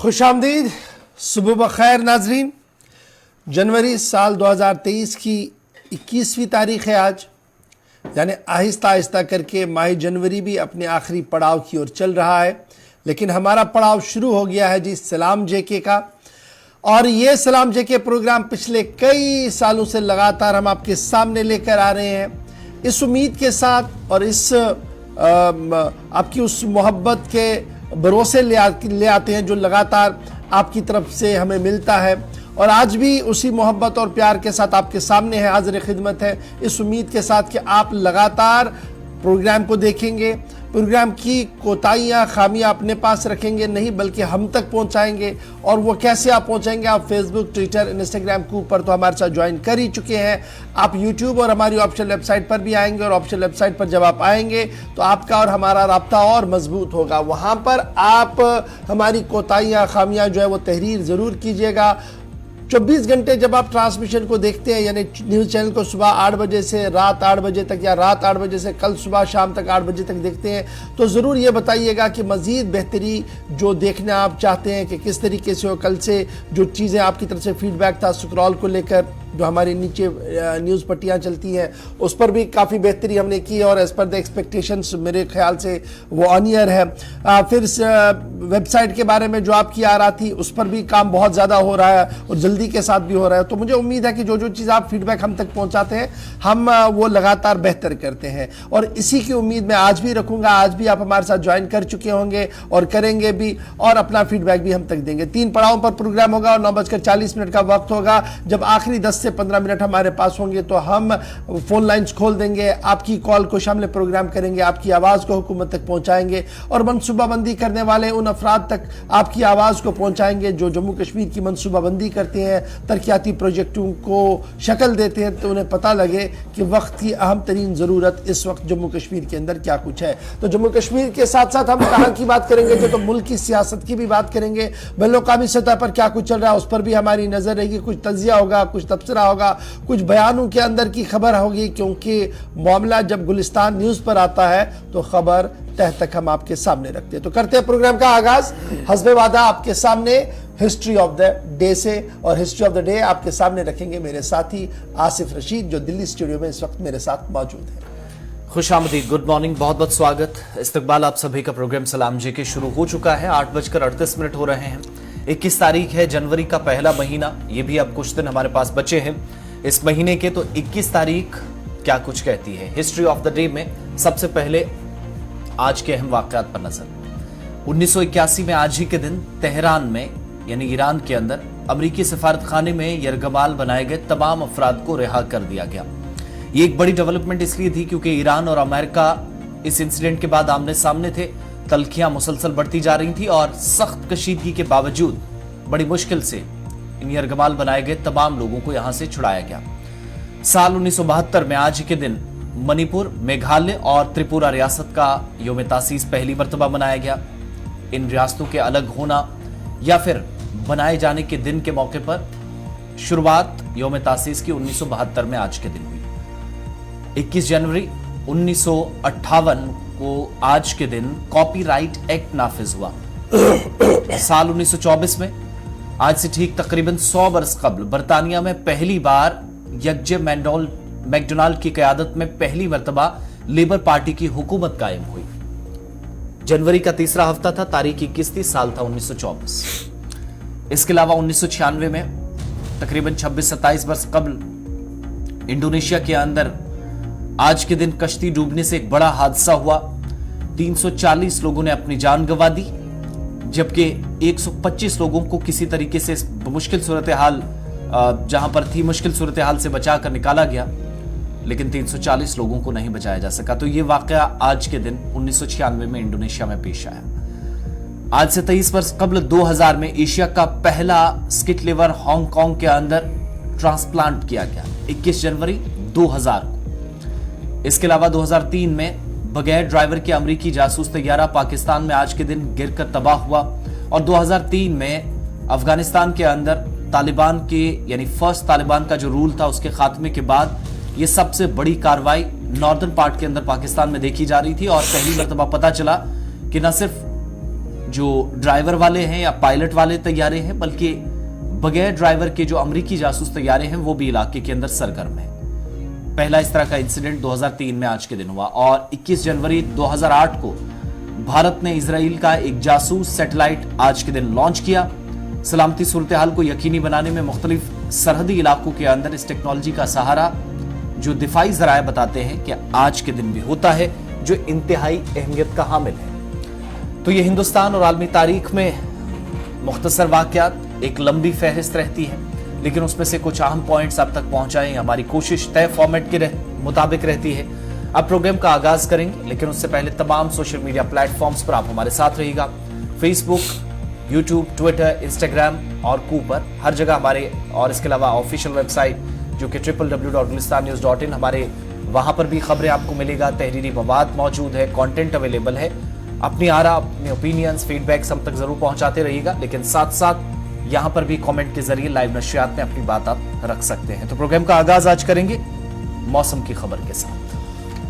खुशामदीद, सुबह बखैर नाजरीन। जनवरी साल 2023 की 21वीं तारीख है आज, यानी आहिस्ता आहिस्ता करके माह जनवरी भी अपने आखिरी पड़ाव की ओर चल रहा है। लेकिन हमारा पड़ाव शुरू हो गया है जी सलाम जेके का। और ये सलाम जेके प्रोग्राम पिछले कई सालों से लगातार हम आपके सामने लेकर आ रहे हैं, इस उम्मीद के साथ और इस आपकी उस मोहब्बत के भरोसे ले आते हैं जो लगातार आपकी तरफ से हमें मिलता है। और आज भी उसी मोहब्बत और प्यार के साथ आपके सामने है, हाजिर खिदमत है, इस उम्मीद के साथ कि आप लगातार प्रोग्राम को देखेंगे, प्रोग्राम की कोताहियाँ खामियाँ अपने पास रखेंगे नहीं बल्कि हम तक पहुँचाएंगे। और वो कैसे आप पहुँचाएंगे? आप फेसबुक, ट्विटर, इंस्टाग्राम के ऊपर तो हमारे साथ ज्वाइन कर ही चुके हैं। आप यूट्यूब और हमारी ऑफिशियल वेबसाइट पर भी आएंगे, और ऑफिशियल वेबसाइट पर जब आप आएंगे तो आपका और हमारा राब्ता और मजबूत होगा। वहाँ पर आप हमारी कोताहियाँ खामियाँ जो है वो तहरीर ज़रूर कीजिएगा। 24 घंटे जब आप ट्रांसमिशन को देखते हैं, यानी न्यूज़ चैनल को सुबह 8 बजे से रात 8 बजे तक, या रात 8 बजे से कल सुबह शाम तक 8 बजे तक देखते हैं, तो ज़रूर ये बताइएगा कि मज़ीद बेहतरी जो देखना आप चाहते हैं कि किस तरीके से हो। कल से जो चीज़ें आपकी तरफ से फीडबैक था स्क्रॉल को लेकर, जो हमारी नीचे न्यूज़ पट्टियाँ चलती हैं, उस पर भी काफ़ी बेहतरी हमने की और एज़ पर द एक्सपेक्टेशंस मेरे ख्याल से वो ऑन ईयर है। फिर वेबसाइट के बारे में जो आपकी आ रहा थी, उस पर भी काम बहुत ज़्यादा हो रहा है और जल्दी के साथ भी हो रहा है। तो मुझे उम्मीद है कि जो जो चीज़ आप फीडबैक हम तक पहुँचाते हैं, हम वो लगातार बेहतर करते हैं। और इसी की उम्मीद मैं आज भी रखूँगा। आज भी आप हमारे साथ ज्वाइन कर चुके होंगे और करेंगे भी, और अपना फीडबैक भी हम तक देंगे। 3 पड़ावों पर प्रोग्राम होगा और 9:40 का वक्त होगा। जब आखिरी 10 से 15 मिनट हमारे पास होंगे तो हम फोन लाइंस खोल देंगे, आपकी कॉल को शामिल प्रोग्राम करेंगे, आपकी आवाज़ को हुकूमत तक पहुंचाएंगे और मनसूबाबंदी करने वाले उन अफराद तक आपकी आवाज़ को पहुंचाएंगे जो जम्मू कश्मीर की मनसूबाबंदी करते हैं, तरक्याती प्रोजेक्टों को शक्ल देते हैं, तो उन्हें पता लगे कि वक्त की अहम तरीन ज़रूरत इस वक्त जम्मू कश्मीर के अंदर क्या कुछ है। तो जम्मू कश्मीर के साथ साथ हम कहाँ की बात करेंगे, तो मुल्क की सियासत की भी बात करेंगे। बैनुल-अक़वामी सतह पर क्या कुछ चल रहा है उस पर भी हमारी नज़र रहेगी। कुछ तज़िया होगा, कुछ तबसरा होगा, कुछ बयानों के अंदर की खबर होगी, क्योंकि मामला जब गुलिस्तान न्यूज़ पर आता है तो खबर तह तक हम आपके सामने रखते हैं। तो करते हैं प्रोग्राम का आगाज हस्बे वादा आपके सामने हिस्ट्री ऑफ द डे से। और हिस्ट्री ऑफ द डे आपके सामने रखेंगे मेरे साथी आसिफ रशीद, जो दिल्ली स्टूडियो में इस वक्त मेरे साथ मौजूद है। खुशामदीद, गुड मॉर्निंग, बहुत बहुत स्वागत, इस्तकबाल आप सभी का। प्रोग्राम सलाम जी के शुरू हो चुका है। 8:38 हो रहे हैं। 21 तारीख है, जनवरी का पहला महीना। ये भी अब कुछ दिन हमारे पास बचे हैं इस महीने के। तो 21 तारीख क्या कुछ कहती है हिस्ट्री ऑफ द डे में। सबसे पहले आज के अहम वाकयात पर नजर। 1981 में आज ही के दिन तेहरान में यानी ईरान के अंदर अमेरिकी सफारत खाने में यरगमाल बनाए गए तमाम अफराद को रिहा कर दिया गया। ये एक बड़ी डेवलपमेंट इसलिए थी क्योंकि ईरान और अमेरिका इस इंसिडेंट के बाद आमने सामने थे। तल्खियां मुसलसल बढ़ती जा रही थी और सख्त कशीदगी के बावजूद बड़ी मुश्किल से इन यरगमाल बनाए गए तमाम लोगों को यहां से छुड़ाया गया। साल 1972 में आज के दिन मणिपुर, मेघालय और त्रिपुरा रियासत का यौम तासीस पहली मर्तबा मनाया गया। इन रियासतों के अलग होना या फिर बनाए जाने के दिन के मौके पर शुरुआत यौम तासीस की 1972 में आज के दिन हुई। 21 जनवरी 1958 को आज के दिन कॉपीराइट एक्ट नाफिज हुआ। साल 1924 में आज से ठीक तकरीबन 100 बरस कबल बरतानिया में पहली बार यज्ञ मैकडोनाल्ड की क़यादत में पहली मर्तबा लेबर पार्टी की हुकूमत कायम हुई। जनवरी का तीसरा हफ्ता था, तारीख 21 थी, साल था 1924। इसके अलावा 1996 में तकरीबन 26-27 वर्ष कबल इंडोनेशिया के अंदर आज के दिन कश्ती डूबने से एक बड़ा हादसा हुआ। 340 लोगों ने अपनी जान गंवा दी, जबकि 125 लोगों को किसी तरीके से मुश्किल सूरत हाल जहां पर थी मुश्किल सूरत हाल से बचाकर निकाला गया, लेकिन 340 लोगों को नहीं बचाया जा सका। तो ये वाकया आज के दिन 1996 में इंडोनेशिया में पेश आया। आज से 23 वर्ष कबल 2000 में एशिया का पहला स्किट लिवर हांगकांग के अंदर ट्रांसप्लांट किया गया, 21 जनवरी 2000 को। इसके अलावा 2003 में बगैर ड्राइवर के अमेरिकी जासूस तैयारा पाकिस्तान में आज के दिन गिरकर तबाह हुआ। और 2003 में अफगानिस्तान के अंदर तालिबान के यानी फर्स्ट तालिबान का जो रूल था उसके खात्मे के बाद ये सबसे बड़ी कार्रवाई नॉर्दर्न पार्ट के अंदर पाकिस्तान में देखी जा रही थी। और पहली मर्तबा पता चला कि न सिर्फ जो ड्राइवर वाले हैं या पायलट वाले तैयारे हैं, बल्कि बगैर ड्राइवर के जो अमेरिकी जासूस तैयारे हैं वो भी इलाके के अंदर सरगर्म है। पहला इस तरह का इंसिडेंट 2003 में आज के दिन हुआ और 21 जनवरी 2008 को भारत ने इजराइल का एक जासूस सैटेलाइट आज के दिन लॉन्च किया। सलामती सूरत हाल को यकीनी बनाने में मुख्तलिफ सरहदी इलाकों के अंदर इस टेक्नोलॉजी का सहारा जो दिफाई जराए बताते हैं कि आज के दिन भी होता है, जो इंतहाई अहमियत का हामिल है। तो ये हिंदुस्तान और आलमी तारीख में मुख्तसर वाकयात, एक लंबी फहरिस्त रहती है, लेकिन उसमें से कुछ अहम पॉइंट्स आप तक पहुंचाएं हमारी कोशिश तय फॉर्मेट के मुताबिक रहती है। अब प्रोग्राम का आगाज करेंगे, लेकिन उससे पहले तमाम सोशल मीडिया प्लेटफॉर्म्स पर आप हमारे साथ रहिएगा। फेसबुक, यूट्यूब, ट्विटर, इंस्टाग्राम और कूपर, हर जगह हमारे, और इसके अलावा ऑफिशियल वेबसाइट जो कि www.gulistannews.in, हमारे वहां पर भी खबरें आपको मिलेगा। तहरीरी मवाद मौजूद है, कंटेंट अवेलेबल है। अपनी आरा, अपने ओपिनियंस, फीडबैक्स हम तक जरूर पहुंचाते रहिएगा, लेकिन साथ साथ यहां पर भी कमेंट के जरिए लाइव नशियात में अपनी बात आप रख सकते हैं। तो प्रोग्राम का आगाज आज करेंगे मौसम की खबर के साथ।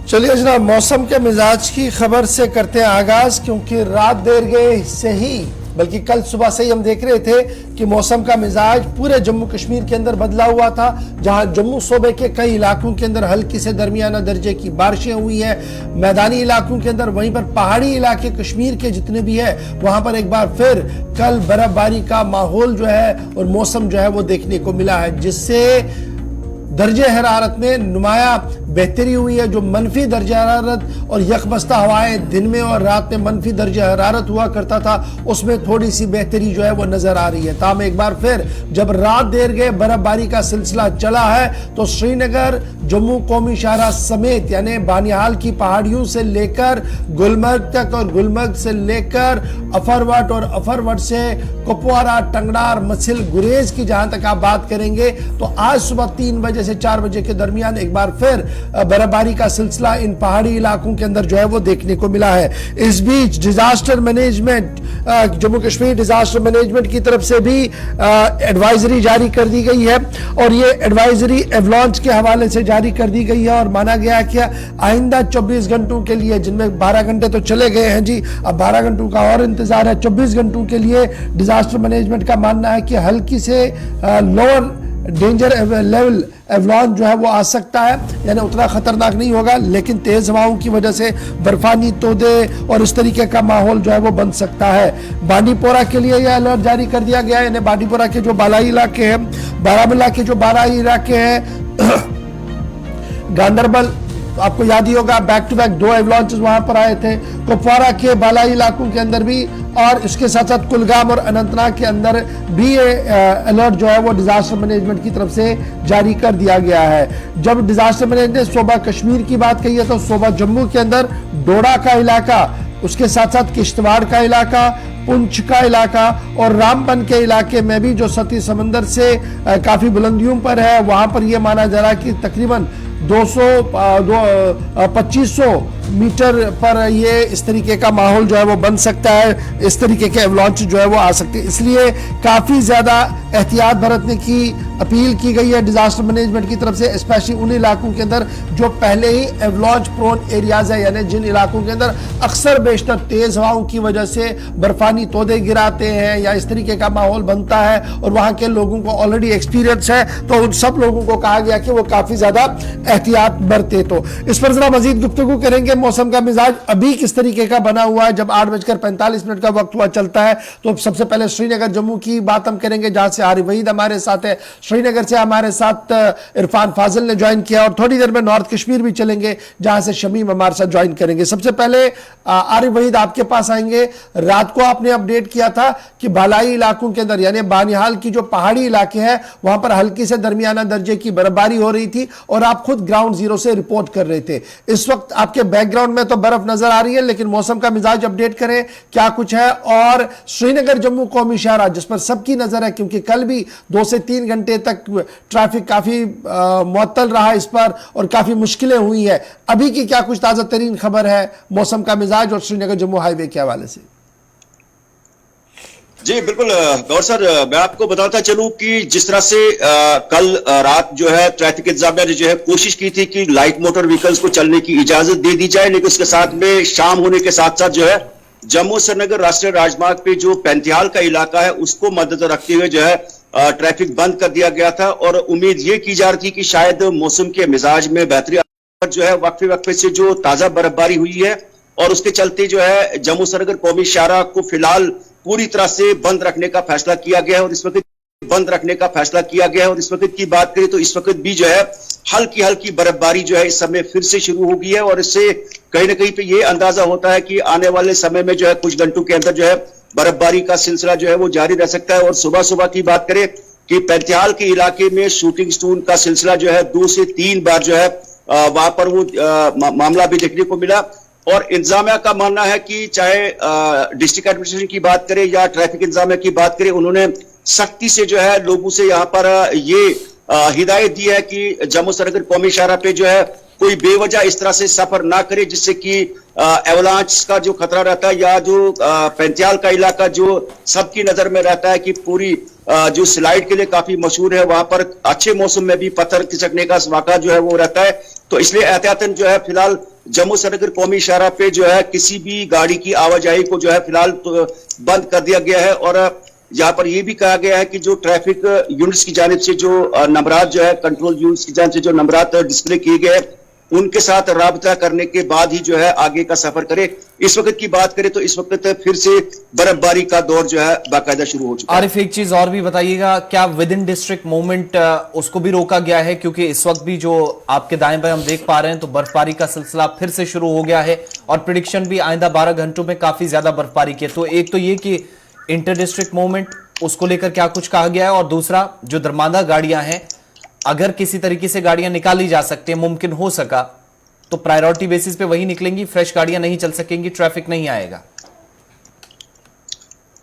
चलिए जनाब, मौसम के मिजाज की खबर से करते हैं आगाज, क्योंकि रात देर गए से ही, बल्कि कल सुबह से ही हम देख रहे थे कि मौसम का मिजाज पूरे जम्मू कश्मीर के अंदर बदला हुआ था, जहां जम्मू सूबे के कई इलाकों के अंदर हल्की से दरमियाना दर्जे की बारिशें हुई है। मैदानी इलाकों के अंदर, वहीं पर पहाड़ी इलाके कश्मीर के जितने भी है, वहां पर एक बार फिर कल बर्फबारी का माहौल जो है और मौसम जो है वो देखने को मिला है, जिससे दर्जे हरारत में नुमाया बेहतरी हुई है। जो मनफी दर्जा हरारत और यकबस्ता हवाएं दिन में और रात में मनफी दर्जा हरारत हुआ करता था, उसमें थोड़ी सी बेहतरी जो है वो नजर आ रही है। ताम एक बार फिर जब रात देर गए बर्फबारी का सिलसिला चला है, तो श्रीनगर, जम्मू कौमी शाहरा समेत यानी बानिहाल की पहाड़ियों से लेकर गुलमर्ग तक और गुलमर्ग से लेकर अफरवट और अफरवट से कुपवारा, टंगडार, मछिल, गुरेज की जहां तक आप बात करेंगे, तो आज सुबह 3 बजे से 4 बजे के दरमियान एक बार फिर बर्फबारी का सिलसिला इन पहाड़ी इलाकों के अंदर जो है वो देखने को मिला है। इस बीच disaster management, Jammu Kashmir disaster management की तरफ से भी एडवाइजरी जारी कर दी गई है, और ये एडवाइजरी एवलॉन्च के हवाले से जारी कर दी गई है। और माना गया कि आइंदा 24 घंटों के लिए, जिनमें 12 घंटे तो चले गए हैं जी, अब 12 घंटों का और इंतजार है, 24 घंटों के लिए डिजास्टर मैनेजमेंट का मानना है कि हल्की से लोअर डेंजर लेवल एवलॉन्च जो है वो आ सकता है, यानी उतना खतरनाक नहीं होगा, लेकिन तेज हवाओं की वजह से बर्फानी तोदे और इस तरीके का माहौल जो है वो बन सकता है। बांडीपोरा के लिए यह अलर्ट जारी कर दिया गया है, यानी बांडीपोरा के जो बालाई इलाके हैं, बारामूला के जो बालाई इलाके हैं, गांधरबल, आपको याद ही होगा बैक टू बैक 2 एवलॉन्चेस वहां पर आए थे, कुपवारा के बालाई इलाकों के अंदर भी, और इसके साथ साथ कुलगाम और अनंतनाग के अंदर भी अलर्ट जो है वो डिजास्टर मैनेजमेंट की तरफ से जारी कर दिया गया है। जब डिजास्टर मैनेजमेंट ने सूबा कश्मीर की बात कही है, तो सूबा जम्मू के अंदर डोडा का इलाका, उसके साथ साथ किश्तवाड़ का इलाका, पुंछ का इलाका और रामबन के इलाके में भी, जो सती समंदर से काफी बुलंदियों पर है, वहां पर यह माना जा रहा है कि तकरीबन 2500 मीटर पर ये इस तरीके का माहौल जो है वो बन सकता है, इस तरीके के एवलॉन्च जो है वो आ सकते हैं। इसलिए काफी ज्यादा एहतियात बरतने की अपील की गई है डिजास्टर मैनेजमेंट की तरफ से, स्पेशली उन इलाकों के अंदर जो पहले ही एवलॉन्च प्रोन एरियाज है, यानी जिन इलाकों के अंदर अक्सर बेशतर तेज हवाओं की वजह से बर्फानी तोदे गिराते हैं या इस तरीके का माहौल बनता है और वहां के लोगों को ऑलरेडी एक्सपीरियंस है, तो उन सब लोगों को कहा गया कि वो काफी ज्यादा एहतियात बरते। तो इस पर जरा मजीद गुफ्तगू करेंगे। मौसम का मिजाज अभी किस तरीके का बना हुआ है, जब 8:45 का वक्त हुआ चलता है, तो सबसे पहले श्रीनगर जम्मू की बात हम करेंगे, जहां से आरिफ वहीद हमारे साथ है। श्रीनगर से हमारे साथ इरफान फाजिल ने ज्वाइन किया, और थोड़ी देर में नॉर्थ कश्मीर भी चलेंगे, जहां से शमीम हमारे साथ ज्वाइन करेंगे। सबसे पहले आरिफ वहीद आपके पास आएंगे। रात को आपने अपडेट किया था कि बालाई इलाकों के अंदर, यानी बानिहाल की जो पहाड़ी इलाके हैं, वहां पर हल्की से दरमियाना दर्जे की बर्फबारी हो रही थी, और आप खुद ग्राउंड जीरो से रिपोर्ट कर रहे थे। इस वक्त आपके बैकग्राउंड में तो बर्फ नजर आ रही है, लेकिन मौसम का मिजाज अपडेट करें, क्या कुछ है। और श्रीनगर जम्मू कौमी शाहरा, जिस पर सबकी नजर है, क्योंकि कल भी 2 से 3 घंटे तक ट्रैफिक काफी मुअत्तल रहा इस पर, और काफी मुश्किलें हुई है। अभी की क्या कुछ ताजा तरीन खबर है मौसम का मिजाज और श्रीनगर जम्मू हाईवे के हवाले से? जी बिल्कुल गौर सर, मैं आपको बताता चलूं कि जिस तरह से कल रात जो है ट्रैफिक इंतजामिया ने जो है कोशिश की थी कि लाइट मोटर व्हीकल्स को चलने की इजाजत दे दी जाए, लेकिन उसके साथ में शाम होने के साथ साथ जो है जम्मू श्रीनगर राष्ट्रीय राजमार्ग पे जो पैंतियाल का इलाका है उसको मद्देनजर रखते हुए जो है ट्रैफिक बंद कर दिया गया था और उम्मीद ये की जा रही थी कि शायद मौसम के मिजाज में बेहतरी जो है वक्फे वक्फे से जो ताजा बर्फबारी हुई है और उसके चलते जो है जम्मू श्रीनगर कौमी शाहराह को फिलहाल पूरी तरह से बंद रखने का फैसला किया गया है और इस वक्त बंद रखने का फैसला किया गया है और इस वक्त की बात करें तो इस वक्त भी जो है हल्की हल्की बर्फबारी जो है इस समय फिर से शुरू हो गई है और इससे कहीं ना कहीं पे ये अंदाजा होता है कि आने वाले समय में जो है कुछ घंटों के अंदर जो है बर्फबारी का सिलसिला जो है वो जारी रह सकता है। और सुबह सुबह की बात करें कि पैंतियाल के इलाके में शूटिंग स्टोन का सिलसिला जो है 2 से 3 बार जो है वहां पर वो मामला भी देखने को मिला और इंतजामिया का मानना है कि चाहे डिस्ट्रिक्ट एडमिनिस्ट्रेशन की बात करें या ट्रैफिक इंतजामिया की बात करें उन्होंने सख्ती से जो है लोगों से यहाँ पर ये हिदायत दी है कि जम्मू श्रीनगर कौमी शाहराह पे जो है कोई बेवजह इस तरह से सफर ना करे जिससे कि एवलांच का जो खतरा रहता है या जो पैंतियाल का इलाका जो सबकी नजर में रहता है कि पूरी जो स्लाइड के लिए काफी मशहूर है वहां पर अच्छे मौसम में भी पत्थर खिसकने का वाक़ा जो है वो रहता है। तो इसलिए एहतियातन जो है फिलहाल जम्मू श्रीनगर कौमी शाहराह पे जो है किसी भी गाड़ी की आवाजाही को जो है फिलहाल तो बंद कर दिया गया है और यहाँ पर यह भी कहा गया है कि जो ट्रैफिक यूनिट्स की जानिब से जो नंबरात जो है कंट्रोल यूनिट्स की जानिब से जो नंबरात डिस्प्ले किए गए उनके साथ राबता करने के बाद ही जो है आगे का सफर करे। इस वक्त की बात करें तो इस वक्त फिर से बर्फबारी का दौर जो है बाकायदा शुरू हो चुका है। आरिफ एक चीज और भी बताइएगा, क्या विद इन डिस्ट्रिक्ट मूवमेंट उसको भी रोका गया है? क्योंकि इस वक्त भी जो आपके दाएं बाएं हम देख पा रहे हैं तो बर्फबारी का सिलसिला फिर से शुरू हो गया है और प्रिडिक्शन भी आइंदा 12 घंटों में काफी ज्यादा बर्फबारी की है। तो एक तो ये कि इंटर डिस्ट्रिक्ट मूवमेंट उसको लेकर क्या कुछ कहा गया है और दूसरा जो दरमांदा गाड़ियां हैं अगर किसी तरीके से गाड़ियां निकाली जा सकती है, मुमकिन हो सका तो प्रायोरिटी बेसिस पे वही निकलेंगी, फ्रेश गाड़ियां नहीं चल सकेंगी, ट्रैफिक नहीं आएगा।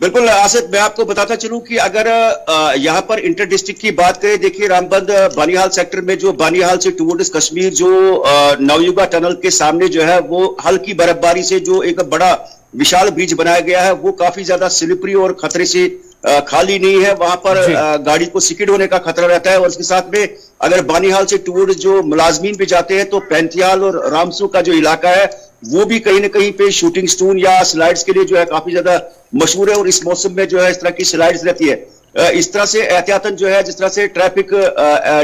बिल्कुल आसिफ, मैं आपको बताता चलूं कि अगर यहां पर इंटर डिस्ट्रिक्ट की बात करें, देखिए रामबंद बानिहाल सेक्टर में जो बानिहाल से टुवर्ड्स कश्मीर जो नवयुगा टनल के सामने जो है वो हल्की बर्फबारी से जो एक बड़ा विशाल ब्रिज बनाया गया है वो काफी ज्यादा स्लिपरी और खतरे से खाली नहीं है। वहां पर गाड़ी को सिकिड होने का खतरा रहता है और इसके साथ में अगर बानिहाल से टूर जो मुलाजमीन भी जाते हैं तो पैंतियाल और रामसू का जो इलाका है वो भी कहीं ना कहीं पे शूटिंग स्टोन या स्लाइड्स के लिए जो है काफी ज्यादा मशहूर है और इस मौसम में जो है इस तरह की स्लाइड्स रहती है। इस तरह से एहतियातन जो है जिस तरह से ट्रैफिक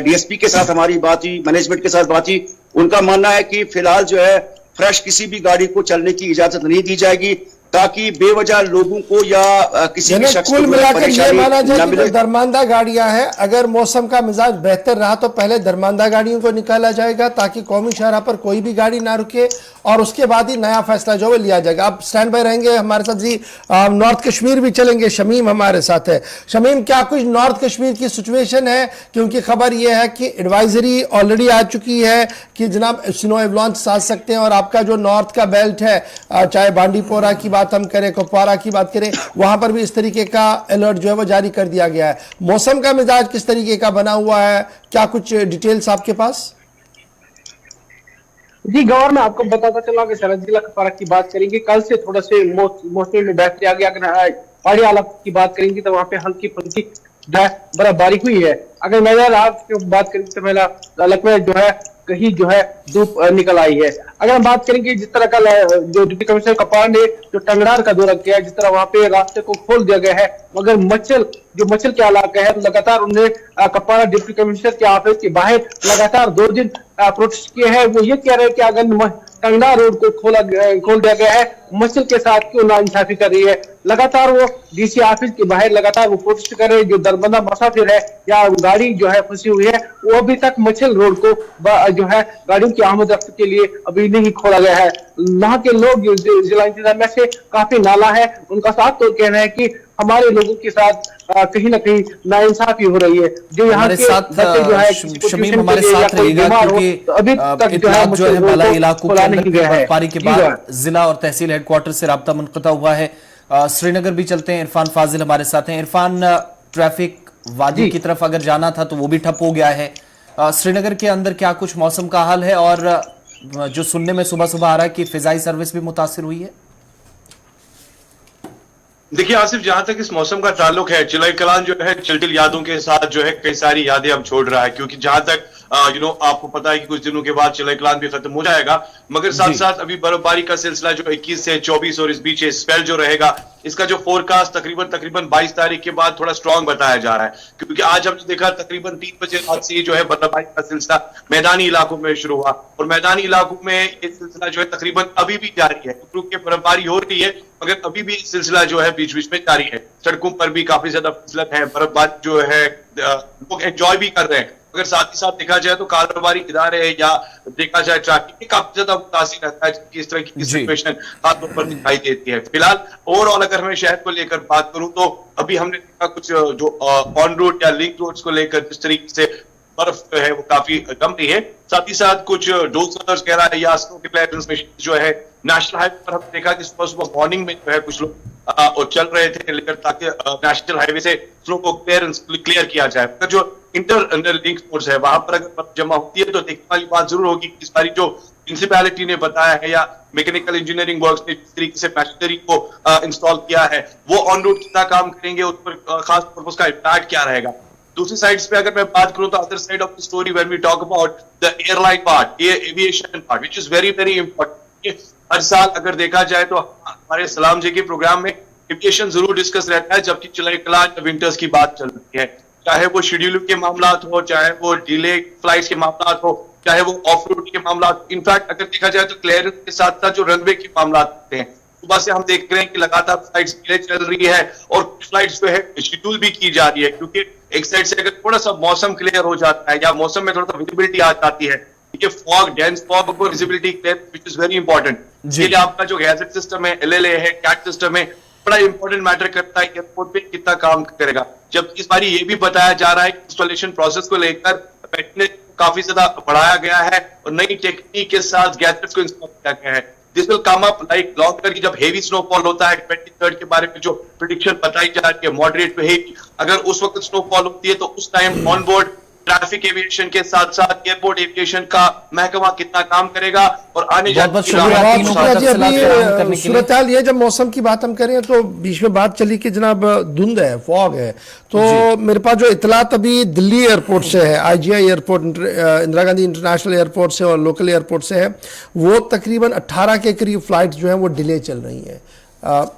डीएसपी के साथ हमारी बात हुई, मैनेजमेंट के साथ बात हुई, उनका मानना है कि फिलहाल जो है फ्रेश किसी भी गाड़ी को चलने की इजाजत नहीं दी जाएगी ताकि बेवजह लोगों को या किसी भी शख्स कुल मिलाकर ये माना जाए कि दरमांदा गाड़ियां हैं, अगर मौसम का मिजाज बेहतर रहा तो पहले दरमांदा गाड़ियों को निकाला जाएगा ताकि कौमी शाहराह पर कोई भी गाड़ी ना रुके और उसके बाद ही नया फैसला जो है लिया जाएगा। आप स्टैंड बाय रहेंगे हमारे साथ जी, नॉर्थ कश्मीर भी चलेंगे, शमीम हमारे साथ है। शमीम, क्या कुछ नॉर्थ कश्मीर की सिचुएशन है? क्योंकि खबर यह है कि एडवाइजरी ऑलरेडी आ चुकी है कि जनाब स्नो एवलांच आ सकते हैं और आपका जो नॉर्थ का बेल्ट है, चाहे बांडीपोरा की बात हम करें, कुपवारा की बात करें, वहां पर भी इस तरीके का अलर्ट जो है वो जारी कर दिया गया है। मौसम का मिजाज किस तरीके का बना हुआ है, क्या कुछ डिटेल्स आपके पास? जी गौर, मैं आपको बताता चला कि सरहद जिला कुपवारा की बात करेंगे, कल से थोड़ा से मौसम में बेहतरी आ गया। अगर पहाड़ी इलाकों की बात करेंगे तो वहां पे हल्की फुल्की बर्फबारी हुई है। अगर मैं आपकी बात करेंगे तो मेरा ललक में जो है कहीं जो है धूप निकल आई है। अगर हम बात करेंगे जिस तरह का जो डिप्टी कमिश्नर कुपवारा ने जो टंगड़ार का दौरा किया है, जिस तरह वहां पे रास्ते को खोल दिया गया है, मगर मचल के इलाका है लगातार उन्होंने कुपवारा डिप्टी कमिश्नर के ऑफिस के बाहर लगातार 2 दिन प्रोटेस्ट किए हैं। वो ये कह रहे हैं कि अगर टंगड़ा रोड को खोल दिया गया है, मचल के साथ क्यों नाइंसाफी कर रही है। लगातार वो डीसी ऑफिस के बाहर लगातार वो प्रोटेस्ट कर रहे हैं। जो दरबंदा मुसाफिर है या गाड़ी जो है फंसी हुई है वो अभी तक मचल रोड को जो है गाड़ियों की आमद रफ्त के लिए अभी नहीं खोला गया है। वहां के लोग जिला इंतजामिया से काफी नाला है, उनका साथ तो कहना है कि हमारे लोगों के साथ कहीं ना कहीं नाइंसाफी हो रही है। जो यहाँ के बच्चे जो है शमीम हमारे साथ रहेगा क्योंकि अभी तक जो है बाला इलाकों के अंदर बर्फबारी के बाद जिला और तहसील हेडक्वार्टर से राब्ता मुनक़ता हुआ है। श्रीनगर भी चलते हैं, इरफान फाजिल हमारे साथ हैं। इरफान, ट्रैफिक वादी की तरफ अगर जाना था तो वो भी ठप हो गया है। श्रीनगर के अंदर क्या कुछ मौसम का हाल है और जो सुनने में सुबह सुबह आ रहा है कि फिजाई सर्विस भी मुतासिर हुई है? देखिए आसिफ, जहां तक इस मौसम का ताल्लुक है, चिलाई कलान जो है चिलचिल यादों के साथ जो है कई सारी यादें अब छोड़ रहा है, क्योंकि जहां तक आपको पता है कि कुछ दिनों के बाद चिल्लाकलान भी खत्म हो जाएगा, मगर साथ साथ अभी बर्फबारी का सिलसिला जो 21 से 24 और इस बीच स्पेल जो रहेगा, इसका जो फोरकास्ट तकरीबन 22 तारीख के बाद थोड़ा स्ट्रांग बताया जा रहा है, क्योंकि आज हमने देखा तकरीबन 3 बजे रात से जो है बर्फबारी का सिलसिला मैदानी इलाकों में शुरू हुआ, और मैदानी इलाकों में ये सिलसिला जो है तकरीबन अभी भी जारी है। रुक के बर्फबारी हो रही है, मगर अभी भी सिलसिला जो है बीच बीच में जारी है। सड़कों पर भी काफी ज्यादा फिसलन है, बर्फबारी जो है लोग एंजॉय भी कर रहे हैं, अगर साथ ही साथ देखा जाए तो कारोबारी इदारे या देखा जाए ट्रैफिक काफी ज्यादा मुतासिर रहता है, कि इस तरह की सिचुएशन खासतौर पर दिखाई देती है। फिलहाल ओवरऑल अगर मैं शहर को लेकर बात करूं तो अभी हमने देखा कुछ जो ऑन रोड या लिंक रोड्स को लेकर जिस तरीके से बर्फ जो है वो काफी कम रही है, साथ ही साथ कुछ डोजर्स वगैरह या स्नो क्लियरेंस मशीन जो है नेशनल हाईवे पर हमने देखा कि सुबह मॉर्निंग में जो है कुछ लोग चल रहे थे लेकर, ताकि नेशनल हाईवे से स्नो को क्लियर किया जाए। अगर जो इंटर लिंक रोड्स है वहां पर अगर बर्फ जमा होती है तो देखने वाली बात जरूर होगी कि इस बारी जो म्युनिसिपैलिटी ने बताया है या मैकेनिकल इंजीनियरिंग वर्क्स ने जिस तरीके से मशीनरी को इंस्टॉल किया है वो ऑन रोड कितना काम करेंगे, उस पर खास तौर पर उसका इम्पैक्ट क्या रहेगा। दूसरी साइड्स पे अगर मैं बात करूं तो other side of the story when we talk about the airline part, ये aviation part which is very very important. हर साल अगर देखा जाए तो हमारे सलाम जी के प्रोग्राम में एविएशन जरूर डिस्कस रहता है, जबकि चिल्लाकलान विंटर्स की बात चल रही है, चाहे वो शेड्यूल के मामला हो, चाहे वो डिले फ्लाइट्स के मामला हो, चाहे वो ऑफ रोड के मामला। इनफैक्ट अगर देखा जाए तो क्लियरेंस के साथ साथ जो रनवे के मामला होते हैं, सुबह से हम देख रहे हैं कि लगातार फ्लाइट्स डिले चल रही है और फ्लाइट्स जो है शेड्यूल भी की जा रही है, क्योंकि एक साइड से अगर थोड़ा सा मौसम क्लियर हो जाता है या मौसम में थोड़ा सा विजिबिलिटी आ जाती है, ये फॉग डेंस फॉग और visibility clear which is very important. इसके लिए आपका जो गैजेट सिस्टम है, एलएलए है, कैट सिस्टम है, बड़ा इंपॉर्टेंट मैटर करता है कि एयरपोर्ट पे कितना काम करेगा। जब इस बार ये भी बताया जा रहा है कि इंस्टॉलेशन प्रोसेस को लेकर ने काफी ज्यादा बढ़ाया गया है और नई टेक्निक के साथ गैजेट्स को इंस्टॉल किया गया है। This will come up like longer की जब हेवी स्नोफॉल होता है 23 के बारे में जो प्रेडिक्शन बताई जा रही है मॉडरेट पे हेवी, अगर उस वक्त स्नोफॉल होती है तो उस time on board traffic aviation के साथ साथ एयरपोर्ट एविएशन का महकमा कितना काम करेगा और आने जाने सूरत हाल ये जब मौसम की बात हम करें तो बीच में बात चली कि जनाब धुंध है, फॉग है, तो मेरे पास जो इतलात अभी दिल्ली एयरपोर्ट से है, IGI airport, Indira Gandhi international airport से और लोकल एयरपोर्ट से है, वो तकरीबन 18 के करीब फ्लाइट जो है वो डिले चल रही है।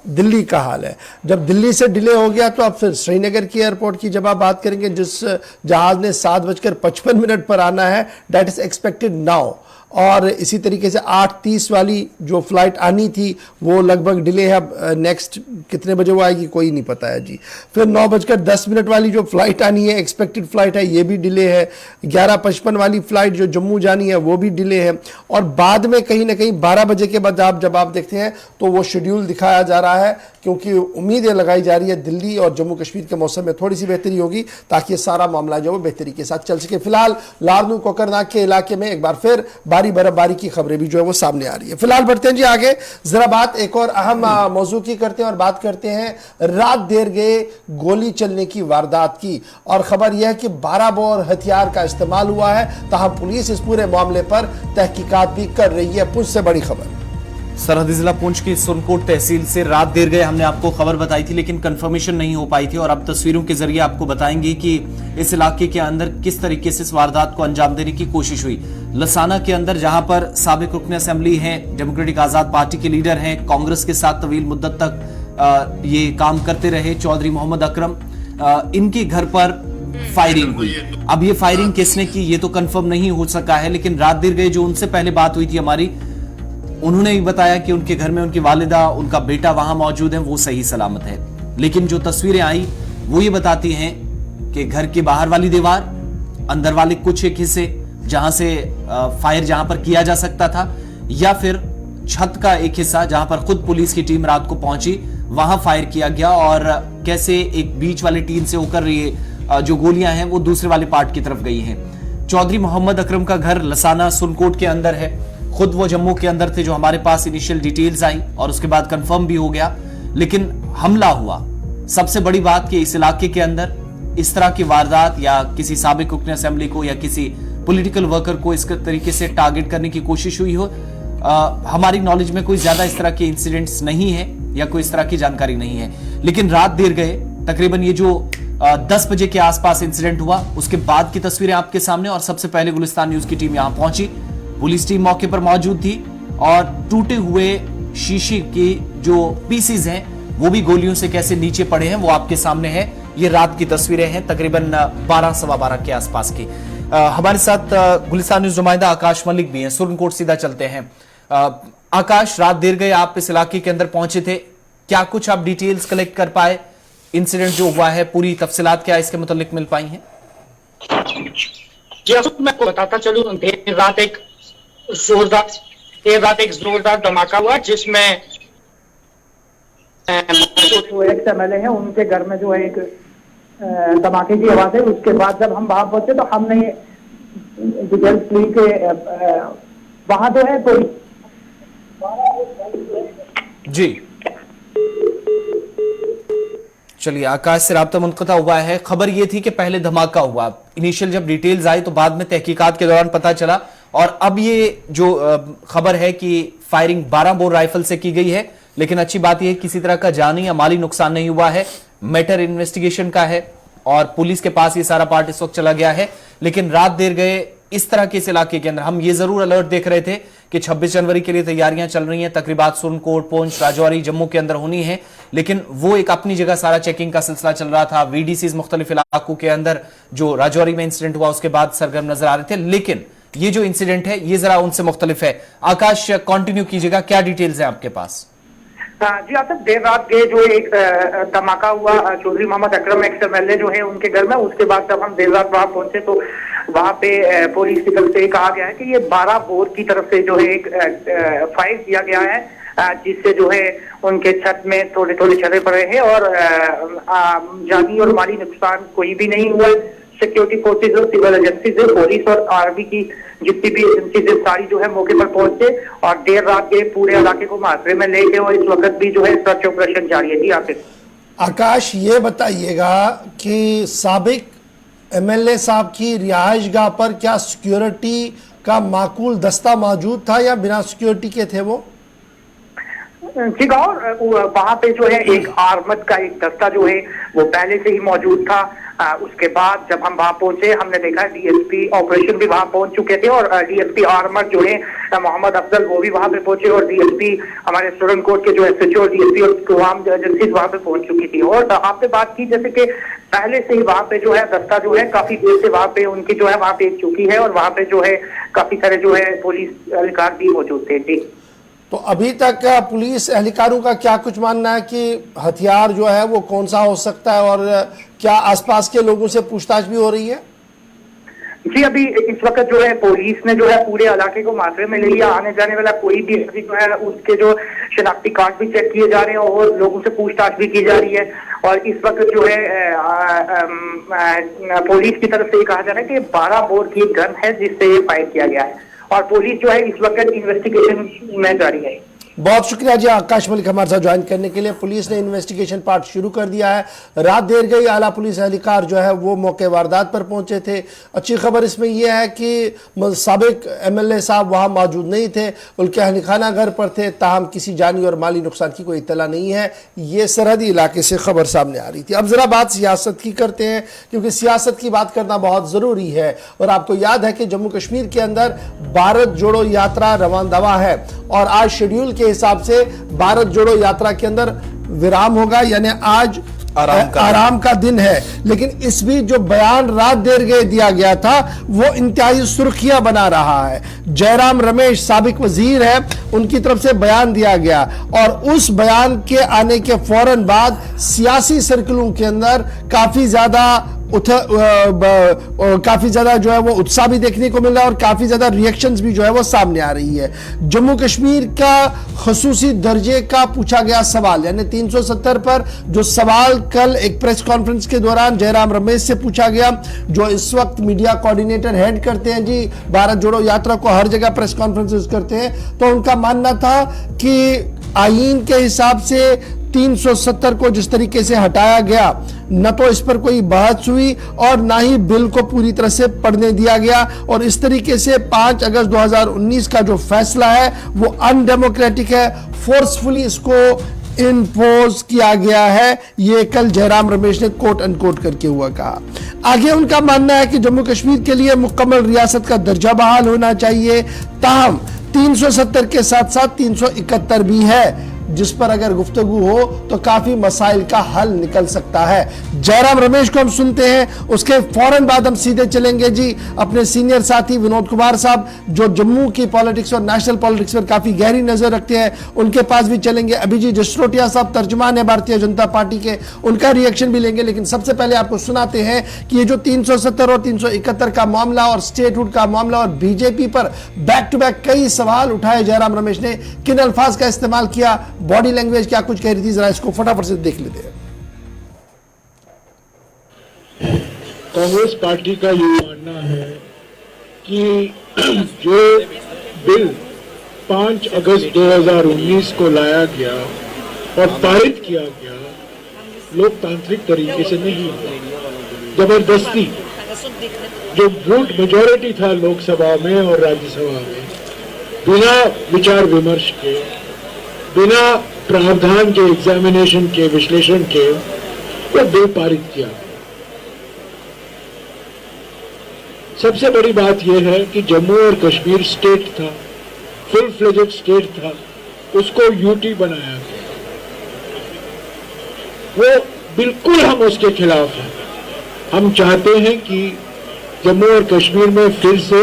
दिल्ली का हाल है। जब दिल्ली से डिले हो गया तो अब फिर श्रीनगर की एयरपोर्ट की जब आप बात करेंगे, जिस जहाज ने 7:55 पर आना है, दैट इज एक्सपेक्टेड नाउ, और इसी तरीके से 8:30 वाली जो फ्लाइट आनी थी वो लगभग डिले है। अब नेक्स्ट कितने बजे वो आएगी कोई नहीं पता है जी। फिर 9:10 वाली जो फ्लाइट आनी है, एक्सपेक्टेड फ्लाइट है, ये भी डिले है। 11:55 वाली फ्लाइट जो जम्मू जानी है वो भी डिले है। और बाद में कहीं ना कहीं 12 बजे के बाद जब आप देखते हैं तो वो शेड्यूल दिखाया जा रहा है, क्योंकि उम्मीदें लगाई जा रही है दिल्ली और जम्मू कश्मीर के मौसम में थोड़ी सी बेहतरी होगी ताकि ये सारा मामला जो है बेहतरी के साथ चल सके। फिलहाल लारनू कोकरनाग के इलाके में एक बार फिर भारी बर्फबारी की खबरें भी जो है वो सामने आ रही है। फिलहाल बढ़ते हैं जी आगे, जरा बात एक और अहम मौजू की करते हैं और बात करते हैं रात देर गए गोली चलने की वारदात की। और खबर यह है कि 12 बोर हथियार का इस्तेमाल हुआ है, ताहम पुलिस इस पूरे मामले पर तहकीकात भी कर रही है। पुंछ से बड़ी खबर, सरहदी जिला पुंछ की सुरनकोट तहसील से रात देर गए हमने आपको खबर बताई थी, लेकिन कंफर्मेशन नहीं हो पाई थी और अब तस्वीरों के जरिए आपको बताएंगे कि इस इलाके के अंदर किस तरीके से इस वारदात को अंजाम देने की कोशिश हुई। लसाना के अंदर जहां पर साबिक रुकन असेंबली हैं, डेमोक्रेटिक आजाद पार्टी के लीडर हैं, कांग्रेस के साथ तवील मुद्दत तक ये काम करते रहे चौधरी मोहम्मद अकरम, इनके घर पर फायरिंग हुई। अब ये फायरिंग किसने की ये तो कंफर्म नहीं हो सका है, लेकिन रात देर गए जो उनसे पहले बात हुई थी हमारी, उन्होंने भी बताया कि उनके घर में उनकी वालिदा, उनका बेटा वहां मौजूद है, वो सही सलामत है। लेकिन जो तस्वीरें आई वो ये बताती हैं कि घर के बाहर वाली दीवार, अंदर वाले कुछ एक हिस्से जहां से फायर जहां पर किया जा सकता था, या फिर छत का एक हिस्सा जहां पर खुद पुलिस की टीम रात को पहुंची, वहां फायर किया गया और कैसे एक बीच वाले टीन से होकर ये जो गोलियां हैं वो दूसरे वाले पार्ट की तरफ गई हैं। चौधरी मोहम्मद अकरम का घर लसाना सुरनकोट के अंदर है। खुद वो जम्मू के अंदर थे, जो हमारे पास इनिशियल डिटेल्स आई और उसके बाद कंफर्म भी हो गया, लेकिन हमला हुआ। सबसे बड़ी बात कि इस इलाके के अंदर इस तरह की वारदात या किसी साबिक रुकन असेंबली को या किसी पॉलिटिकल वर्कर को इस तरीके से टारगेट करने की कोशिश हुई हो, हमारी नॉलेज में कोई ज्यादा इस तरह के इंसिडेंट्स नहीं है या कोई इस तरह की जानकारी नहीं है। लेकिन रात देर गए तकरीबन ये जो 10 बजे के आसपास इंसिडेंट हुआ। उसके बाद की तस्वीरें आपके सामने, और सबसे पहले गुलिस्तान न्यूज की टीम यहां पहुंची। पुलिस टीम मौके पर मौजूद थी और टूटे हुए शीशे के जो पीसीज हैं वो भी गोलियों से कैसे नीचे पड़े हैं वो आपके सामने है। ये रात की तस्वीरें हैं, तकरीबन 12 सवा 12 के आसपास की। हमारे साथ गुलिस्तान न्यूज नुमाइंदा आकाश मलिक भी हैं। सुरनकोट सीधा चलते हैं। आकाश, रात देर गए आप इस इलाके के अंदर पहुंचे थे, क्या कुछ आप डिटेल्स कलेक्ट कर पाए? इंसिडेंट जो हुआ है, पूरी तफसीलात क्या इसके मुतालिक मिल पाई हैं? जी मैं आपको बताता चलूं, देर रात एक जोरदार धमाका हुआ जिसमें जो एक्स एमएलए है उनके घर में जो है एक धमाके की आवाज है। उसके बाद जब हम वहां पहुंचे तो हमने डिटेल्स ली के वहां जो है कोई जी। चलिए, आकाश से राब्ता मुनक़ता हुआ है। खबर यह थी कि पहले धमाका हुआ, इनिशियल जब डिटेल्स आई तो बाद में तहकीकात के दौरान पता चला, और अब ये जो खबर है कि फायरिंग 12 बोर राइफल से की गई है। लेकिन अच्छी बात यह है किसी तरह का जानी या माली नुकसान नहीं हुआ है। मैटर इन्वेस्टिगेशन का है और पुलिस के पास ये सारा पार्ट इस वक्त चला गया है। लेकिन रात देर गए इस तरह के इस इलाके के अंदर हम ये जरूर अलर्ट देख रहे थे कि 26 जनवरी के लिए तैयारियां चल रही हैं, तकरीबात सुरनकोट, पुंछ, राजौरी, जम्मू के अंदर होनी है। लेकिन वो एक अपनी जगह सारा चेकिंग का सिलसिला चल रहा था। वीडीसीज मुख्तलिफ इलाकों के अंदर जो राजौरी में इंसिडेंट हुआ उसके बाद सरगर्म नजर आ रहे थे। लेकिन ये जो इंसिडेंट है ये जरा उनसे मुख्तलिफ है। आकाश, कंटिन्यू कीजिएगा, क्या डिटेल्स है आपके पास? जी आप देर रात गए जो एक धमाका हुआ चौधरी मोहम्मद अकरम एक्स एमएलए जो है उनके घर में। उसके बाद जब हम देर रात वहां पहुंचे तो वहां पे पुलिस की तरफ से कहा गया है कि ये 12 बोर की तरफ से जो है एक फायर किया गया है, जिससे जो है उनके छत में थोड़े थोड़े छर्रे पड़े हैं और जानी और माली नुकसान कोई भी नहीं हुआ। सिक्योरिटी फोर्सेज और सिविल एजेंसीज, पुलिस और आर्मी की जितनी भी एजेंसीज सारी जो है मौके पर पहुंचे और देर रात के पूरे इलाके को मुहासरे में लेके, और इस वक्त भी जो है सर्च ऑपरेशन जारी है। जी आकाश, ये बताइएगा कि साबिक एमएलए साहब की रिहाइशगाह पर क्या सिक्योरिटी का माकूल दस्ता मौजूद था या बिना सिक्योरिटी के थे वो? जी और वहां पे जो है एक आर्मद का एक दस्ता जो है वो पहले से ही मौजूद था। उसके बाद जब हम वहां पहुंचे हमने देखा डीएसपी ऑपरेशन भी वहां पहुंच चुके थे और डीएसपी आर्मद जो है मोहम्मद अफजल वो भी वहां पे पहुंचे और डीएसपी हमारे सुरनकोट के जो एसएचओ डीएसपी और तमाम एजेंसीज वहां पे पहुंच चुकी थी। और आपने बात की जैसे कि पहले से ही वहां पे जो है दस्ता जो है काफी देर से वहां पे उनकी जो है वहां पे एक चौकी है और वहां पे जो है काफी सारे जो है पुलिस अधिकार भी मौजूद थे। जी तो अभी तक पुलिस एहलकारों का क्या कुछ मानना है कि हथियार जो है वो कौन सा हो सकता है, और क्या आसपास के लोगों से पूछताछ भी हो रही है? जी अभी इस वक्त जो है पुलिस ने जो है पूरे इलाके को मुहासरे में ले लिया। आने जाने वाला कोई भी जो है उसके जो शनाख्ती कार्ड भी चेक किए जा रहे हैं और लोगों से पूछताछ भी की जा रही है। और इस वक्त जो है पुलिस की तरफ से ये कहा जा रहा है कि 12 बोर की गन है जिससे ये फायर किया गया है और पुलिस जो है इस वक्त इन्वेस्टिगेशन में जारी है। बहुत शुक्रिया जी आकाश मलिक हमारे साथ ज्वाइन करने के लिए। पुलिस ने इन्वेस्टिगेशन पार्ट शुरू कर दिया है। रात देर गई, आला पुलिस एहलकार जो है वो मौके वारदात पर पहुंचे थे। अच्छी खबर इसमें यह है कि साबिक एमएलए साहब वहां मौजूद नहीं थे, उनके अहलखाना घर पर थे। ताहम किसी जानी और माली नुकसान की कोई इत्तला नहीं है। ये सरहदी इलाके से खबर सामने आ रही थी। अब जरा बात सियासत की करते हैं, क्योंकि सियासत की बात करना बहुत जरूरी है। और आपको याद है कि जम्मू कश्मीर के अंदर भारत जोड़ो यात्रा रवान दवा है और आज शेड्यूल के हिसाब से भारत जोड़ो यात्रा के अंदर विराम होगा, यानी आज आराम का दिन है। लेकिन इस बीच जो बयान रात देर गए दिया गया था वो इंतहाई सुर्खियां बना रहा है। जयराम रमेश साबिक वजीर है, उनकी तरफ से बयान दिया गया और उस बयान के आने के फौरन बाद सियासी सर्कलों के अंदर काफी ज्यादा जो है वो उत्साह भी देखने को मिल रहा है और काफी ज्यादा रिएक्शंस भी जो है वो सामने आ रही है। जम्मू कश्मीर का खसूसी दर्जे का पूछा गया सवाल, यानी 370 पर जो सवाल कल एक प्रेस कॉन्फ्रेंस के दौरान जयराम रमेश से पूछा गया, जो इस वक्त मीडिया कोऑर्डिनेटर हेड करते हैं जी भारत जोड़ो यात्रा को, हर जगह प्रेस कॉन्फ्रेंसेस करते हैं। तो उनका मानना था कि आईन के हिसाब से 370 को जिस तरीके से हटाया गया, न तो इस पर कोई बहस हुई और ना ही बिल को पूरी तरह से पढ़ने दिया गया, और इस तरीके से 5 अगस्त 2019 का जो फैसला है वो अनडेमोक्रेटिक है। फोर्सफुली इसको इम्पोज किया गया है, ये कल जयराम रमेश ने कोट अनकोट करके हुआ कहा। आगे उनका मानना है कि जम्मू कश्मीर के लिए मुकम्मल रियासत का दर्जा बहाल होना चाहिए, ताहम 370 के साथ साथ 371 भी है, जिस पर अगर गुफ्तगू हो तो काफी मसाइल का हल निकल सकता है। जयराम रमेश को हम सुनते हैं, उसके फौरन बाद हम सीधे चलेंगे जी अपने सीनियर साथी विनोद कुमार साहब, जो जम्मू की पॉलिटिक्स और नेशनल पॉलिटिक्स पर काफी गहरी नजर रखते हैं, उनके पास भी चलेंगे। अभी जी जसरोटिया साहब तर्जुमान है भारतीय जनता पार्टी के, उनका रिएक्शन भी लेंगे। लेकिन सबसे पहले आपको सुनाते हैं कि ये जो 370 और 371 का मामला और स्टेटहुड का मामला और बीजेपी पर बैक टू बैक कई सवाल उठाए जयराम रमेश ने, किन अल्फाज का इस्तेमाल किया, बॉडी लैंग्वेज क्या कुछ कह रही थी, जरा इसको फटाफट से देख लेते हैं। कांग्रेस पार्टी का ये मानना है कि जो बिल 5 अगस्त 2019 को लाया गया और पारित किया गया लोकतांत्रिक तरीके से नहीं हुआ, जबरदस्ती जो वोट मेजॉरिटी था लोकसभा में और राज्यसभा में, बिना विचार विमर्श के, बिना प्रावधान के, एग्जामिनेशन के, विश्लेषण के वो बिल पारित किया। सबसे बड़ी बात यह है कि जम्मू और कश्मीर स्टेट था, फुल फ्लेजेड स्टेट था, उसको यूटी बनाया गया। वो बिल्कुल हम उसके खिलाफ हैं। हम चाहते हैं कि जम्मू और कश्मीर में फिर से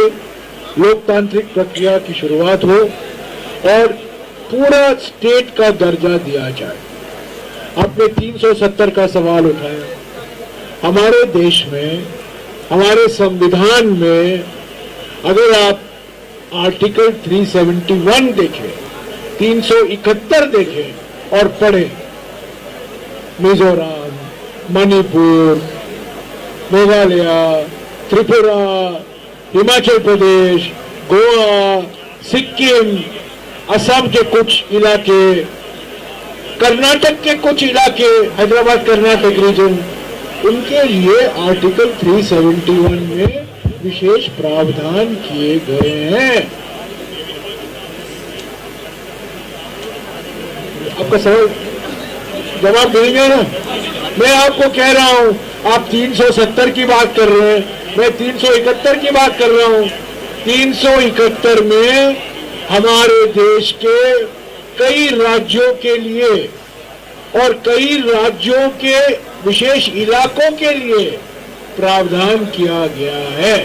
लोकतांत्रिक प्रक्रिया की शुरुआत हो और पूरा स्टेट का दर्जा दिया जाए। आपने 370 का सवाल उठाया। हमारे देश में, हमारे संविधान में अगर आप आर्टिकल 371 देखें, 371 देखें और पढ़ें, मिजोरम, मणिपुर, मेघालय, त्रिपुरा, हिमाचल प्रदेश, गोवा, सिक्किम, असम के कुछ इलाके, कर्नाटक के कुछ इलाके, हैदराबाद कर्नाटक रीजन, उनके लिए आर्टिकल 371 में विशेष प्रावधान किए गए हैं। आपका सवाल जवाब देंगे ना? मैं आपको कह रहा हूं, आप 370 की बात कर रहे हैं, मैं 371 की बात कर रहा हूं। 371 में हमारे देश के कई राज्यों के लिए और कई राज्यों के विशेष इलाकों के लिए प्रावधान किया गया है।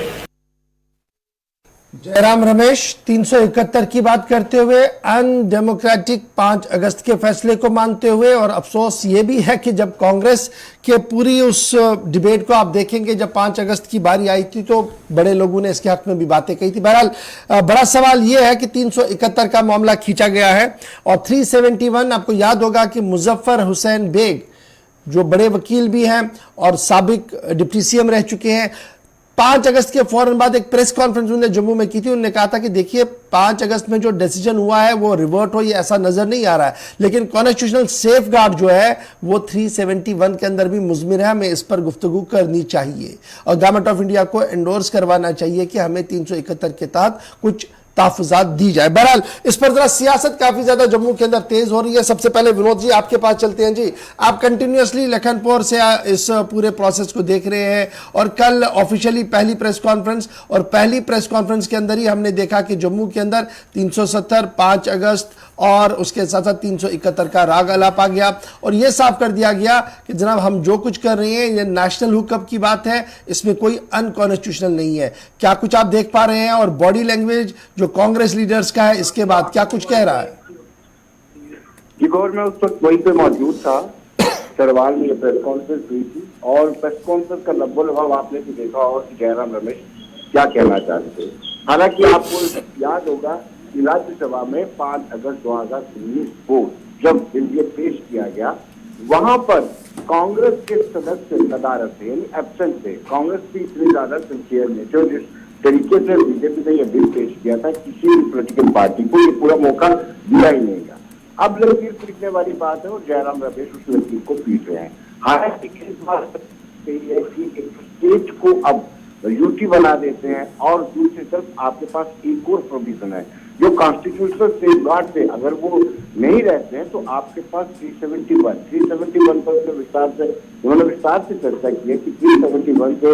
जयराम रमेश 371 की बात करते हुए अनडेमोक्रेटिक 5 अगस्त के फैसले को मानते हुए, और अफसोस ये भी है कि जब कांग्रेस के पूरी उस डिबेट को आप देखेंगे, जब 5 अगस्त की बारी आई थी तो बड़े लोगों ने इसके हक में भी बातें कही थी। बहरहाल बड़ा सवाल ये है कि 371 का मामला खींचा गया है और 371, आपको याद होगा कि मुजफ्फर हुसैन बेग जो बड़े वकील भी हैं और साबिक डिप्टी सीएम रह चुके हैं, 5 अगस्त के फौरन बाद एक प्रेस कॉन्फ्रेंस उन्होंने जम्मू में की थी। उन्होंने कहा था कि देखिए 5 अगस्त में जो डिसीजन हुआ है वो रिवर्ट हो, ये ऐसा नजर नहीं आ रहा है, लेकिन कॉन्स्टिट्यूशनल सेफगार्ड जो है वो 371 के अंदर भी मुज़मिर है, हमें इस पर गुफ्तगू करनी चाहिए और गवर्नमेंट ऑफ इंडिया को एंडोर्स करवाना चाहिए कि हमें 371 के तहत कुछ तहफ़्फ़ुज़ात दी जाए। बहरहाल इस पर जरा सियासत काफी ज्यादा जम्मू के अंदर तेज हो रही है। सबसे पहले विनोद जी आपके पास चलते हैं जी, आप कंटिन्यूअसली लखनपुर से इस पूरे प्रोसेस को देख रहे हैं और कल ऑफिशियली पहली प्रेस कॉन्फ्रेंस, और पहली प्रेस कॉन्फ्रेंस के अंदर ही हमने देखा कि जम्मू के अंदर 370, 5 अगस्त और उसके साथ साथ 371 का राग अलाप आ गया और यह साफ कर दिया गया कि जनाब हम जो कुछ कर रहे हैं ये नेशनल हुकअप की बात है, इसमें कोई अनकॉन्स्टिट्यूशनल नहीं है। क्या कुछ आप देख पा रहे हैं और बॉडी लैंग्वेज जो कांग्रेस लीडर्स का है इसके बाद क्या कुछ कह रहा है? जी गौर, मैं उस वक्त वहीं पे मौजूद था, सरवाल में प्रेस कॉन्फ्रेंस हुई थी और प्रेस कॉन्फ्रेंस का लगभग आपने भी देखा और जयराम रमेश क्या कहना चाहते थे। हालांकि आपको याद होगा कि राज्यसभा में 5 अगस्त 2019 को जब बिल ये पेश किया गया, वहां पर कांग्रेस के सदस्य नदारत थे, यानी एब्सेंट थे। कांग्रेस की इतनी ज्यादा सिंसियर नेचर, जिस तरीके से बीजेपी ने यह बिल पेश किया था, किसी भी पोलिटिकल पार्टी को ये पूरा मौका दिया ही नहीं गया। अब लकीर पीटने वाली बात है और जयराम रमेश उस लकीर को पीट रहे हैं। हालांकि इस बात है कि एक स्टेट को अब यूटी बना देते हैं और दूसरी तरफ आपके पास एक और प्रोविजन है जो कॉन्स्टिट्यूशनल सेफगार्ड थे अगर वो नहीं रहते हैं तो आपके पास 371 पर उन्होंने विस्तार से चर्चा की है कि 371 से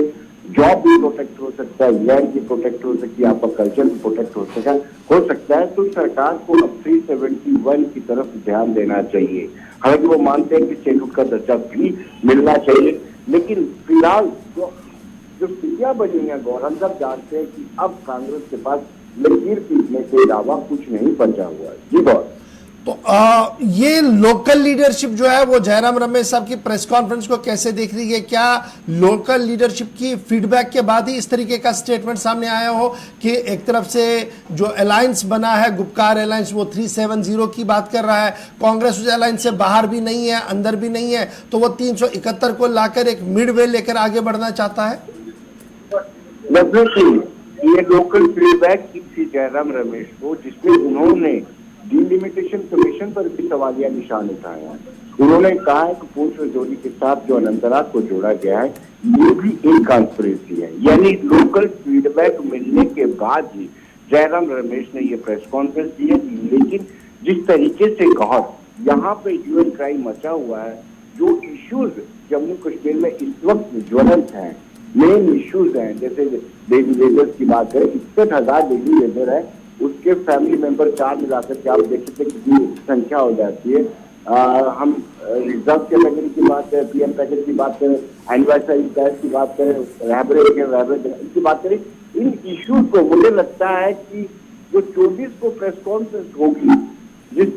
जॉब भी प्रोटेक्ट हो सकता है, लैंड भी प्रोटेक्ट हो सकती है, आपका कल्चर भी प्रोटेक्ट हो सकता है। तो सरकार को अब 371 की तरफ ध्यान देना चाहिए। हालांकि वो मानते हैं कि स्टेटहुड का दर्जा भी मिलना चाहिए, लेकिन फिलहाल जो स्थितियां बनी है गौर, हम सब जानते हैं कि अब कांग्रेस के पास लकीर खींचने के अलावा कुछ नहीं बचा हुआ है। जी गौर, तो ये लोकल लीडरशिप जो है वो जयराम रमेश साहब की प्रेस कॉन्फ्रेंस को कैसे देख रही है? क्या लोकल लीडरशिप की फीडबैक के बाद ही इस तरीके का स्टेटमेंट सामने आया हो कि एक तरफ से जो अलायंस बना है गुपकार अलायंस वो 370 की बात कर रहा है, कांग्रेस उस अलायंस से बाहर भी नहीं है अंदर भी नहीं है, तो वो 371 को लाकर एक मिडवे लेकर आगे बढ़ना चाहता है? ये लोकल फीडबैक की थी जयराम रमेश को, जिसमें उन्होंने डिलिमिटेशन कमीशन पर भी सवालिया निशान उठाया। उन्होंने कहा है कि पूर्व रजौरी के साथ जो अनंतनाग को जोड़ा गया है ये भी एक कॉन्स्पिरेसी है। यानी लोकल फीडबैक मिलने के बाद ही जयराम रमेश ने ये प्रेस कॉन्फ्रेंस दी है। लेकिन जिस तरीके से कहा यहाँ पे ह्यू एंड क्राई मचा हुआ है, जो इश्यूज जम्मू कश्मीर में इस वक्त ज्वलंत हैं, मेन इश्यूज हैं, जैसे डेली वेजर्स की बात करें, 61,000 डेली वेजर है, उसके फैमिली मेंबर 4 मिलाकर के आप देख सकते कितनी संख्या हो जाती है। हम रिजर्व के पैकेज की बात करें, पीएम पैकेज की बात करें, एनिवर्सरी पैकेज की बात करें, रैबरेज की बात करें, इन इश्यूज को मुझे लगता है कि जो 24 को प्रेस कॉन्फ्रेंस होगी, जिस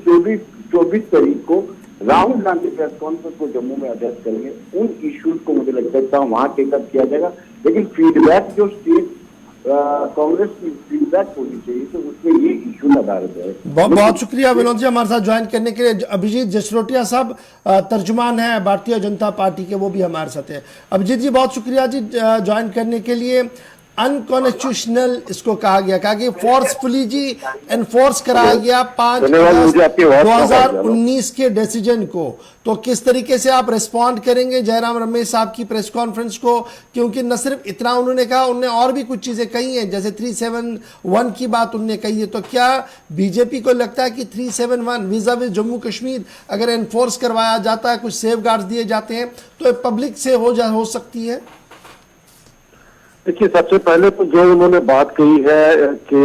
24 तारीख को राहुल गांधी प्रेस कॉन्फ्रेंस को जम्मू में एड्रेस करेंगे, उन इश्यूज को मुझे लगता है वहां टेकअप किया जाएगा। लेकिन फीडबैक जो स्टेट कांग्रेस की फीडबैक होनी चाहिए तो उसमें ये इशू नदारत है। बहुत शुक्रिया विनोद जी हमारे साथ ज्वाइन करने के लिए। अभिजीत जसरोटिया साहब तर्जुमान है भारतीय जनता पार्टी के, वो भी हमारे साथ है। अभिजीत जी बहुत शुक्रिया जी ज्वाइन करने के लिए। अनकॉन्स्टिट्यूशनल इसको कहा गया कि फोर्सफुली जी एनफोर्स कराया गया 5 अगस्त 2019 के डिसीजन को। तो किस तरीके से आप रिस्पॉन्ड करेंगे जयराम रमेश साहब की प्रेस कॉन्फ्रेंस को? क्योंकि न सिर्फ इतना उन्होंने कहा, उन्होंने और भी कुछ चीजें कही हैं, जैसे 371 की बात उन्होंने कही है। तो क्या बीजेपी को लगता है कि 371 वीज़ा-विज़ जम्मू कश्मीर अगर एनफोर्स करवाया जाता है, कुछ सेफगार्ड्स दिए जाते हैं, तो पब्लिक से हो सकती है? देखिए, सबसे पहले तो जो उन्होंने बात कही है कि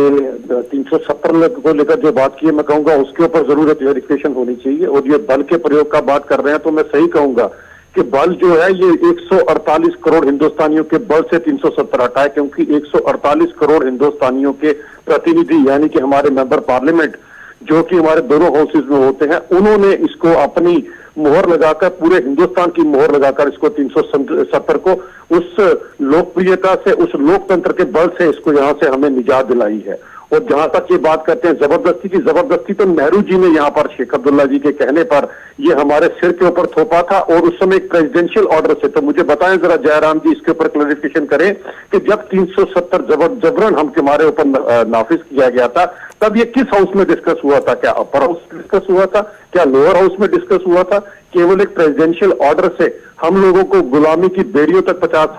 370 को लेकर जो बात की है, मैं कहूंगा उसके ऊपर जरूर क्लेरिफिकेशन होनी चाहिए। और ये बल के प्रयोग का बात कर रहे हैं तो मैं सही कहूंगा कि बल जो है ये 148 करोड़ हिंदुस्तानियों के बल से 370 हटा है, क्योंकि 148 करोड़ हिंदुस्तानियों के प्रतिनिधि यानी कि हमारे मेंबर पार्लियामेंट जो कि हमारे दोनों हाउसेज में होते हैं, उन्होंने इसको अपनी मोहर लगाकर, पूरे हिंदुस्तान की मोहर लगाकर इसको 370 को उस लोकप्रियता से, उस लोकतंत्र के बल से इसको यहां से हमें निजात दिलाई है। और जहां तक ये बात करते हैं जबरदस्ती की, जबरदस्ती तो नेहरू जी ने यहाँ पर शेख अब्दुल्ला जी के कहने पर ये हमारे सिर के ऊपर थोपा था, और उस समय एक प्रेसिडेंशियल ऑर्डर से। तो मुझे बताएं जरा जयराम जी, इसके ऊपर क्लैरिफिकेशन करें कि जब 370 जबरन हमारे ऊपर नाफिज किया गया था, तब ये किस हाउस में डिस्कस हुआ था? क्या अपर हाउस में डिस्कस हुआ था? क्या लोअर हाउस में डिस्कस हुआ था? केवल एक प्रेसिडेंशियल ऑर्डर से हम लोगों को गुलामी की बेड़ियों तक 60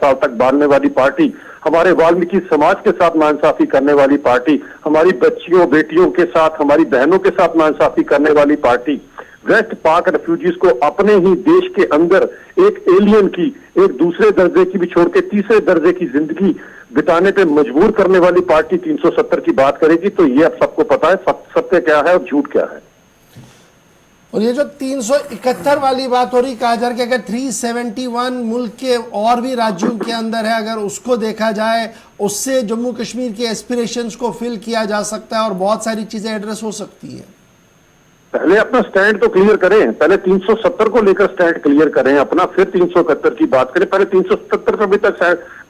साल तक बांधने वाली पार्टी, हमारे वाल्मीकि समाज के साथ नाइंसाफी करने वाली पार्टी, हमारी बच्चियों बेटियों के साथ, हमारी बहनों के साथ नाइंसाफी करने वाली पार्टी, वेस्ट पाक रेफ्यूजीज को अपने ही देश के अंदर एक एलियन की, एक दूसरे दर्जे की भी छोड़ के तीसरे दर्जे की जिंदगी बिताने पे मजबूर करने वाली पार्टी 370 की बात करेगी। तो ये अब सबको पता है सत्य क्या है और झूठ क्या है। और ये जो 371 वाली बात हो रही, कहा जा रहा है कि अगर 371 मुल्क के और भी राज्यों के अंदर है, अगर उसको देखा जाए, उससे जम्मू कश्मीर के एस्पिरेशंस को फिल किया जा सकता है और बहुत सारी चीजें एड्रेस हो सकती है। पहले अपना स्टैंड तो क्लियर करें, पहले 370 को लेकर स्टैंड क्लियर करें अपना, फिर 371 की बात करें। पहले 370 पर अभी तक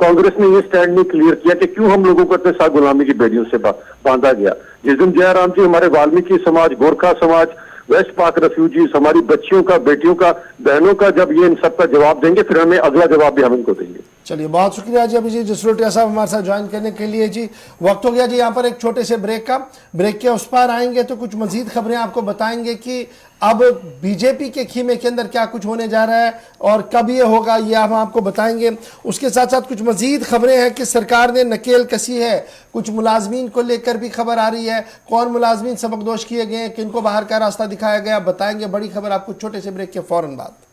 कांग्रेस ने ये स्टैंड नहीं क्लियर किया कि क्यों हम लोगों को इतने साथ गुलामी की बेड़ियों से बांधा गया। जिस दिन जयराम जी हमारे वाल्मीकि समाज, गोरखा समाज, वेस्ट पाक रेफ्यूजीज, हमारी बच्चियों का, बेटियों का, बहनों का जब ये इन सब का जवाब देंगे, फिर हमें अगला जवाब भी हम इनको देंगे। चलिए, बहुत शुक्रिया जी अभिजीत जसरोटिया साहब हमारे साथ ज्वाइन करने के लिए जी। वक्त हो गया जी यहाँ पर एक छोटे से ब्रेक का। ब्रेक के उस पार आएंगे तो कुछ मजीद खबरें आपको बताएंगे कि अब बीजेपी के खीमे के अंदर क्या कुछ होने जा रहा है और कब ये होगा, ये हम आपको बताएंगे। उसके साथ साथ कुछ मजीद खबरें हैं कि सरकार ने नकेल कसी है, कुछ मुलाजमीन को लेकर भी खबर आ रही है। कौन मुलाजमीन सबकदोश किए गए, किनको बाहर का रास्ता दिखाया गया, बताएंगे। बड़ी खबर आपको छोटे से ब्रेक के फौरन बाद।